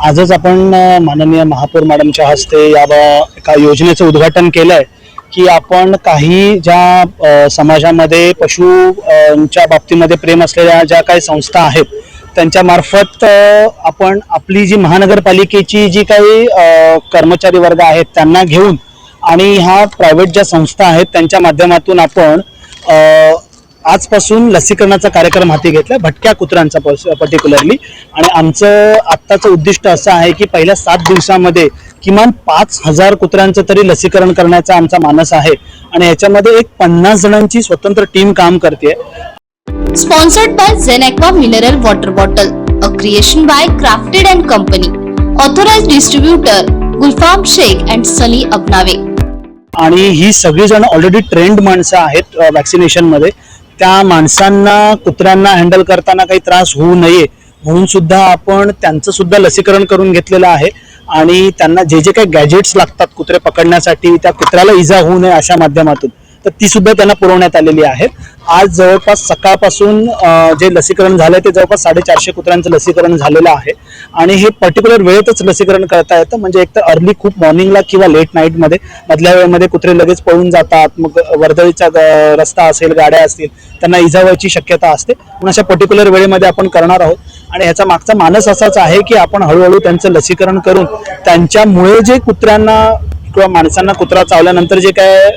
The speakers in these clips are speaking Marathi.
आजच आपण माननीय महापौर मॅडमच्या हस्ते या एका योजनेचं उद्घाटन केलंय की आपण काही ज्या समाजामध्ये पशुंच्या बाबतीमध्ये प्रेम असलेल्या ज्या काही संस्था आहेत त्यांच्या मार्फत आपण आपली जी महानगरपालिकेची जी काही कर्मचारी वर्ग आहेत त्यांना घेऊन आणि ह्या प्रायव्हेट ज्या संस्था आहेत त्यांच्या माध्यमातून आपण आजपासून लसीकरणाचा कार्यक्रम हाती घेतला भटक्या कुत्र्यांचा पर्टिक्युलरली. आणि आमचं आत्ताचं उद्दिष्ट असं आहे की पहिल्या 7 दिवसामध्ये किमान 5000 कुत्र्यांचं तरी लसीकरण करण्याचा आमचा मानस आहे आणि याच्यामध्ये एक 50 जणांची स्वतंत्र टीम काम करते. Sponsored by Zeneca Mineral Water Bottle, a creation by Crafted and Company. Authorized distributor Gulfam Sheikh and Sunny Abnave. आणि ही सगळी जण ऑलरेडी ट्रेंड माणसं आहेत वॅक्सिनेशन मध्ये. त्या माणसांना कुत्र्यांना हँडल करताना काही त्रास होऊ नये म्हणून सुद्धा आपण त्यांचं सुद्धा लसीकरण करून घेतलेलं आहे आणि त्यांना जे जे काही गॅजेट्स लागतात कुत्रे पकडण्यासाठी त्या कुत्र्याला इजा होऊ नये अशा माध्यमातून तर ती सुद्धा त्यांना पुरवण्यात आलेली आहे. आज जवळपास सकाळपासून जे लसीकरण झालंय ते जवळपास 450 कुत्र्यांचं लसीकरण झालेलं आहे आणि हे पर्टिक्युलर वेळेतच लसीकरण करता येतं. म्हणजे एकतर अर्ली खूप मॉर्निंगला किंवा लेट नाईटमध्ये मधल्या वेळेमध्ये कुत्रे लगेच पळून जातात, मग वर्दळीचा रस्ता असेल, गाड्या असतील, त्यांना इजा व्हायची शक्यता असते. म्हणून अशा पर्टिक्युलर वेळेमध्ये आपण करणार आहोत आणि ह्याचा मागचा मानस असाच आहे की आपण हळूहळू त्यांचं लसीकरण करून त्यांच्यामुळे जे कुत्र्यांना किंवा माणसांना कुत्रा चावल्यानंतर जे काय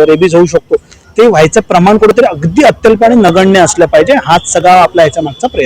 रेबीज होऊ शकतो ते व्हायचं प्रमाण कुठेतरी अगदी अत्यल्प आणि नगण्य असलं पाहिजे. हाच सगळा आपला ह्याच्या मागचा प्रयत्न.